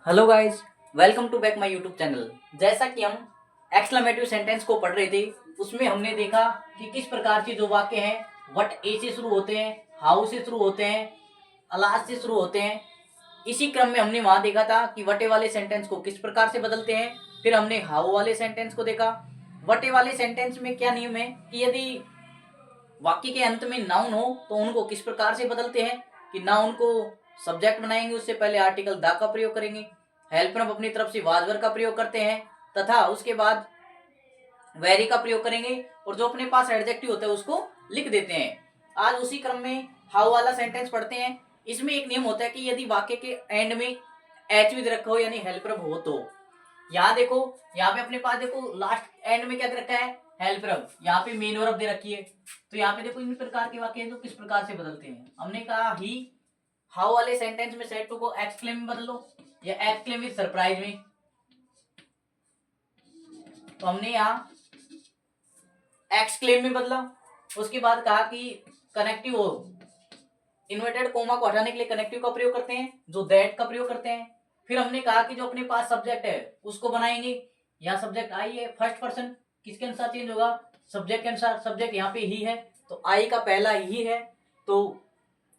Hello guys, welcome to back my YouTube channel. जैसा कि हम एक्सक्लेमेटिव सेंटेंस को पढ़ रहे थे, उसमें हमने देखा कि किस प्रकार के जो वाक्य हैं व्हाट ए से शुरू होते हैं, हाउ से शुरू होते हैं, अलास से शुरू होते हैं। इसी क्रम में हमने वहां देखा था कि वटे वाले सेंटेंस को किस प्रकार से बदलते हैं। फिर हमने हाउ वाले सेंटेंस को देखा। वटे वाले सेंटेंस में क्या नियम है कि यदि वाक्य के अंत में नाउन हो तो उनको किस प्रकार से बदलते हैं कि नाउन को सब्जेक्ट बनाएंगे, उससे पहले आर्टिकल द का प्रयोग करेंगे, हेल्पर अपनी तरफ से वाज वर का प्रयोग करते हैं तथा उसके बाद वेरी का प्रयोग करेंगे और जो अपने पास एडजेक्टिव होता है उसको लिख देते हैं। आज उसी क्रम में हाउ वाला सेंटेंस पढ़ते हैं। इसमें एक नियम होता है कि यदि वाक्य के एंड में एच विद रखा हो यानी हेल्पर हो तो यहाँ देखो, यहाँ पे अपने पास देखो लास्ट एंड में क्या दे रखा है, हेल्पर। यहाँ पे मेन वर्ब दे रखी है। तो यहाँ पे देखो इन प्रकार के वाक्य जो किस प्रकार से बदलते हैं। हमने कहा ही हाउ वाले सेंटेंस में सेट टू को एक्सक्लेम में बदलो या एक्सक्लेम विद सरप्राइज में। तो हमने यहाँ एक्सक्लेम में बदला। उसके बाद कहा कि कनेक्टिव हो, इन्वर्टेड कोमा को हटाने के लिए कनेक्टिव का प्रयोग करते हैं, जो दैट का प्रयोग करते हैं। फिर हमने कहा कि जो अपने पास सब्जेक्ट है उसको बनाएंगे। यहाँ सब्जेक्ट आई है, फर्स्ट पर्सन किसके अनुसार चेंज होगा, सब्जेक्ट के अनुसार। सब्जेक्ट यहाँ पे ही है तो आई का पहला ही है, तो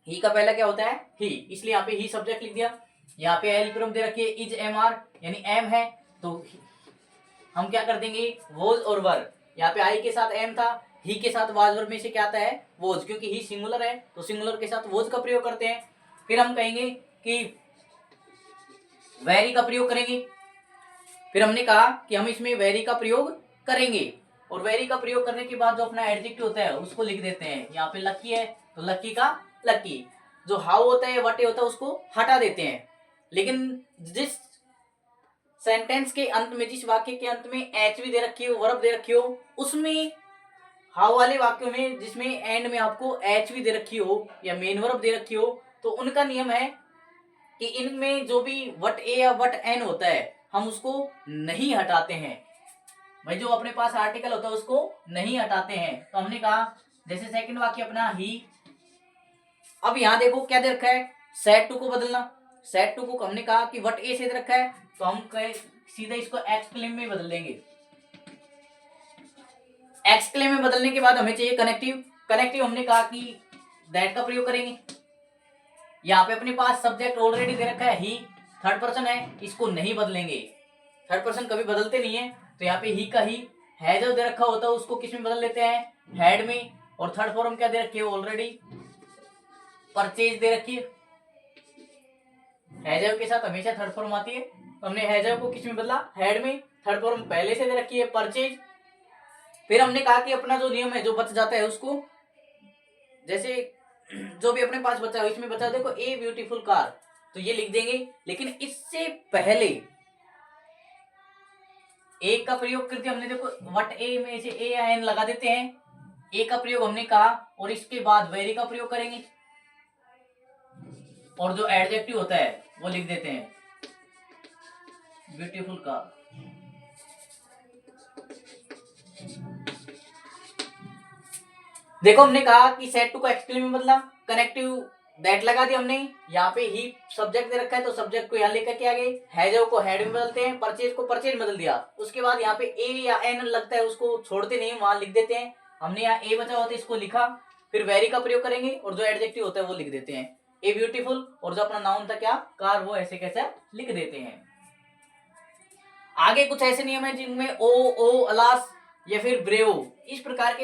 ही का पहला क्या होता है, ही, इसलिए यहाँ पे ही सब्जेक्ट लिख दिया। यहाँ पे एल क्रम दे रखी है, इज एम आर यानी एम है, तो हम क्या कर देंगे, वोज और वर। यहाँ पे आई के साथ एम था, ही के साथ वाज वर्ब में से क्या आता है, वोज, क्योंकि ही सिंगुलर है तो सिंगुलर के साथ वोज का प्रयोग करते हैं। फिर हम कहेंगे कि वेरी का प्रयोग करेंगे। फिर हमने कहा कि हम इसमें वेरी का प्रयोग करेंगे और वेरी का प्रयोग करने के बाद जो अपना एडजेक्टिव होता है उसको लिख देते हैं। यहाँ पे लकी है तो लकी का लकी। जो हाउ होता है, वटे होता है, उसको हटा देते हैं। लेकिन जिस सेंटेंस के अंत में, जिस वाक्य के अंत में एच भी दे रखी हो, वर्ब दे रखी हो, उसमें हाउ वाले वाक्यों में जिसमें एंड में आपको एच भी दे रखी हो या मेन वर्ब दे रखी हो, तो उनका नियम है कि इनमें जो भी वट ए या वट एन होता है हम उसको नहीं हटाते हैं। भाई जो अपने पास आर्टिकल होता है उसको नहीं हटाते हैं। तो हमने कहा जैसे सेकंड वाक्य अपना ही। अब यहाँ देखो क्या दे रखा है, सेट टू को बदलना। सेट टू को हमने कहा कि वट ए से दे रखा है तो हम कहे सीधा इसको एक्सक्लेम में बदल देंगे। एक्सक्लेम में बदलने के बाद हमें चाहिए कनेक्टिव। कनेक्टिव हमने कहा कि दैट का प्रयोग करेंगे। यहाँ पे अपने पास सब्जेक्ट ऑलरेडी दे रखा है ही, थर्ड पर्सन है, इसको नहीं बदलेंगे। थर्ड पर्सन कभी बदलते नहीं है, तो यहाँ पे ही का ही है जो दे रखा होता है उसको किस में बदल लेते हैं, हेड में। और थर्ड फॉर्म क्या दे रखी है, ऑलरेडी परचेज दे रखी है। हैजव के साथ हमेशा थर्ड फॉर्म आती है, तो हमने हैजव को किस में बदला, हेड में। थर्ड फॉर्म पहले से दे रखी है, परचेज। फिर हमने कहा कि अपना जो नियम है जो बच जाता है उसको, जैसे जो भी अपने पास बचा है इसमें बचा, देखो ए ब्यूटीफुल कार, तो ये लिख देंगे। लेकिन इससे पहले ए का प्रयोग करके हमने देखो वट ए में से ए या एन लगा देते हैं, ए का प्रयोग हमने कहा, और इसके बाद वेरी का प्रयोग करेंगे और जो एडजेक्टिव होता है वो लिख देते हैं, ब्यूटीफुल कार। देखो हमने कहा कि सेट टू को एक्सक्लेम में बदला, कनेक्टिव दैट लगा दिया हमने। यहाँ पे ही सब्जेक्ट दे रखा है तो सब्जेक्ट को यहाँ लेकर के आ गए, हैजो को हेड में बदलते हैं, परचेज को परचेज में बदल दिया। उसके बाद यहाँ पे ए या एन लगता है उसको छोड़ते नहीं, वहां लिख देते हैं। हमने यहाँ ए बचा होता है इसको लिखा। फिर वेरी का प्रयोग करेंगे और जो एडजेक्टिव होता है वो लिख देते हैं, ए ब्यूटीफुल, और जो अपना नाउन था क्या, कार, वो ऐसे कैसे लिख देते हैं। आगे कुछ ऐसे नियम है जिनमें ओ, अलास या फिर ब्रेव, इस प्रकार के